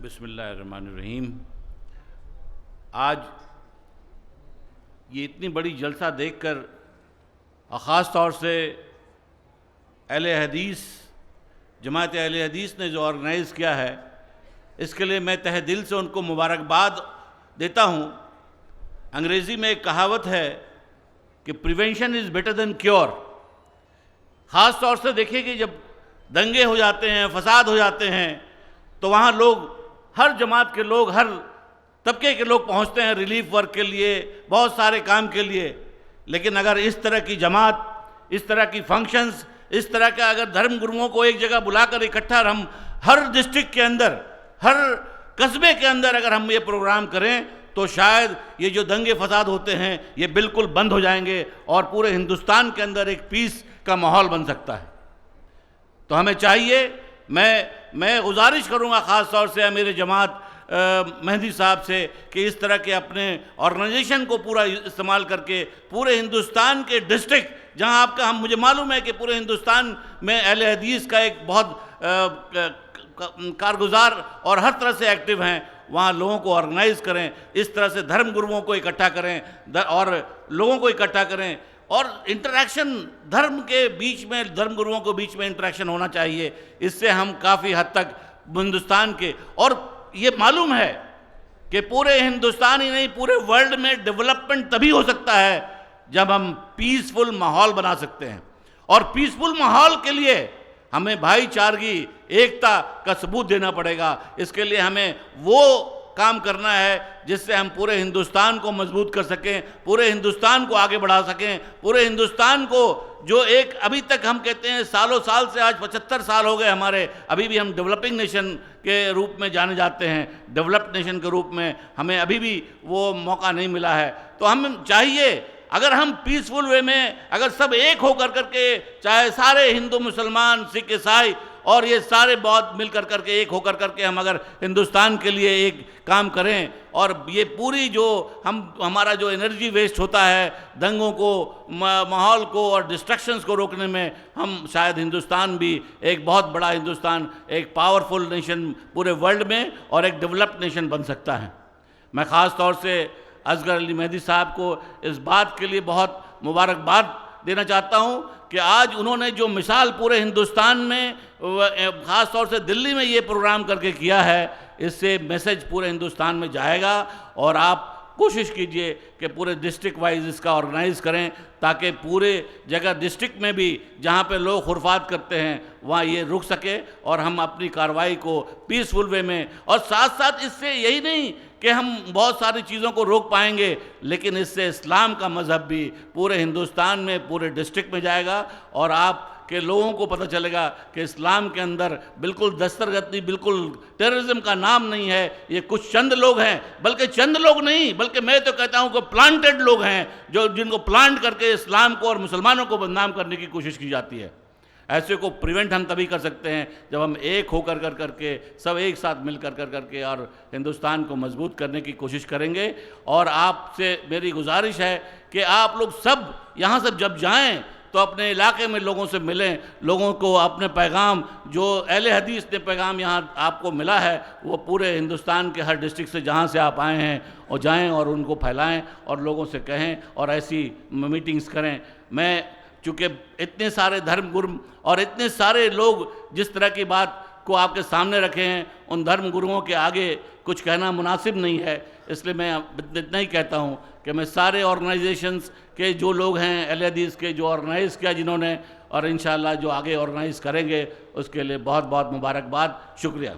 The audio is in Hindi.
बिस्मिल्लाहिर्रहमानिर्रहीम। आज ये इतनी बड़ी जलसा देखकर और ख़ास तौर से अहले हदीस जमात अहले हदीस ने जो ऑर्गेनाइज़ किया है, इसके लिए मैं तहे दिल से उनको मुबारकबाद देता हूँ। अंग्रेज़ी में एक कहावत है कि prevention is better than cure. ख़ास तौर से देखिए कि जब दंगे हो जाते हैं, फसाद हो जाते हैं, तो वहाँ लोग, हर जमात के लोग, हर तबके के लोग पहुँचते हैं रिलीफ वर्क के लिए, बहुत सारे काम के लिए। लेकिन अगर इस तरह की जमात, इस तरह की फंक्शंस, इस तरह का अगर धर्म गुरुओं को एक जगह बुलाकर इकट्ठा हम हर डिस्ट्रिक्ट के अंदर, हर कस्बे के अंदर अगर हम ये प्रोग्राम करें, तो शायद ये जो दंगे फसाद होते हैं ये बिल्कुल बंद हो जाएंगे और पूरे हिंदुस्तान के अंदर एक पीस का माहौल बन सकता है। तो हमें चाहिए, मैं गुजारिश करूँगा ख़ास तौर से मेरे जमात मेहदी साहब से कि इस तरह के अपने ऑर्गेनाइजेशन को पूरा इस्तेमाल करके पूरे हिंदुस्तान के डिस्ट्रिक्ट, जहां आपका हम मुझे मालूम है कि पूरे हिंदुस्तान में अहले हदीस का एक बहुत कारगुजार और हर तरह से एक्टिव हैं, वहाँ लोगों को ऑर्गेनाइज़ करें, इस तरह से धर्म गुरुओं को इकट्ठा करें और लोगों को इकट्ठा करें। और इंटरेक्शन धर्म के बीच में, धर्म गुरुओं के बीच में इंटरेक्शन होना चाहिए। इससे हम काफ़ी हद तक हिंदुस्तान के, और ये मालूम है कि पूरे हिंदुस्तान ही नहीं पूरे वर्ल्ड में डेवलपमेंट तभी हो सकता है जब हम पीसफुल माहौल बना सकते हैं। और पीसफुल माहौल के लिए हमें भाईचारगी, एकता का सबूत देना पड़ेगा। इसके लिए हमें वो काम करना है जिससे हम पूरे हिंदुस्तान को मजबूत कर सकें, पूरे हिंदुस्तान को आगे बढ़ा सकें, पूरे हिंदुस्तान को जो एक अभी तक हम कहते हैं सालों साल से, आज 75 साल हो गए हमारे, अभी भी हम डेवलपिंग नेशन के रूप में जाने जाते हैं, डेवलप्ड नेशन के रूप में हमें अभी भी वो मौका नहीं मिला है। तो हम चाहिए, अगर हम पीसफुल वे में अगर सब एक होकर करके, चाहे सारे हिंदू, मुसलमान, सिख, ईसाई और ये सारे बौद्ध मिल कर करके एक होकर करके हम अगर हिंदुस्तान के लिए एक काम करें, और ये पूरी जो हमारा जो एनर्जी वेस्ट होता है दंगों को, माहौल को और डिस्ट्रक्शंस को रोकने में, हम शायद हिंदुस्तान भी एक बहुत बड़ा हिंदुस्तान, एक पावरफुल नेशन पूरे वर्ल्ड में और एक डेवलप्ड नेशन बन सकता है। मैं ख़ास तौर से असगर अली मेहदी साहब को इस बात के लिए बहुत मुबारकबाद देना चाहता हूँ कि आज उन्होंने जो मिसाल पूरे हिंदुस्तान में, ख़ास तौर से दिल्ली में ये प्रोग्राम करके किया है, इससे मैसेज पूरे हिंदुस्तान में जाएगा। और आप कोशिश कीजिए कि पूरे डिस्ट्रिक्ट वाइज इसका ऑर्गेनाइज़ करें, ताकि पूरे जगह डिस्ट्रिक्ट में भी जहाँ पे लोग खुरफात करते हैं वहाँ ये रुक सके और हम अपनी कार्रवाई को पीसफुल वे में, और साथ साथ इससे यही नहीं कि हम बहुत सारी चीज़ों को रोक पाएंगे, लेकिन इससे इस्लाम का मज़हब भी पूरे हिंदुस्तान में, पूरे डिस्ट्रिक्ट में जाएगा और आप के लोगों को पता चलेगा कि इस्लाम के अंदर बिल्कुल दस्तरगती, बिल्कुल टेररिज्म का नाम नहीं है। ये कुछ चंद लोग हैं, बल्कि चंद लोग नहीं, बल्कि मैं तो कहता हूँ कि प्लांटेड लोग हैं, जो जिनको प्लांट करके इस्लाम को और मुसलमानों को बदनाम करने की कोशिश की जाती है। ऐसे को प्रिवेंट हम तभी कर सकते हैं जब हम एक होकर करके सब एक साथ मिल करके और हिंदुस्तान को मजबूत करने की कोशिश करेंगे। और आपसे मेरी गुजारिश है कि आप लोग सब यहाँ से जब जाएं तो अपने इलाके में लोगों से मिलें, लोगों को अपने पैगाम, जो अहले हदीस ने पैगाम यहाँ आपको मिला है, वो पूरे हिंदुस्तान के हर डिस्ट्रिक्ट से जहाँ से आप आए हैं और जाएं और उनको फैलाएं और लोगों से कहें और ऐसी मीटिंग्स करें। मैं चूँकि इतने सारे धर्म गुरु और इतने सारे लोग जिस तरह की बात को आपके सामने रखे हैं, उन धर्म गुरुओं के आगे कुछ कहना मुनासिब नहीं है, इसलिए मैं इतना ही कहता हूँ कि मैं सारे ऑर्गेनाइजेशंस के जो लोग हैं अहले हदीस के, जो ऑर्गेनाइज़ किया जिन्होंने, और इंशाअल्लाह जो आगे ऑर्गेनाइज़ करेंगे, उसके लिए बहुत बहुत मुबारकबाद। शुक्रिया।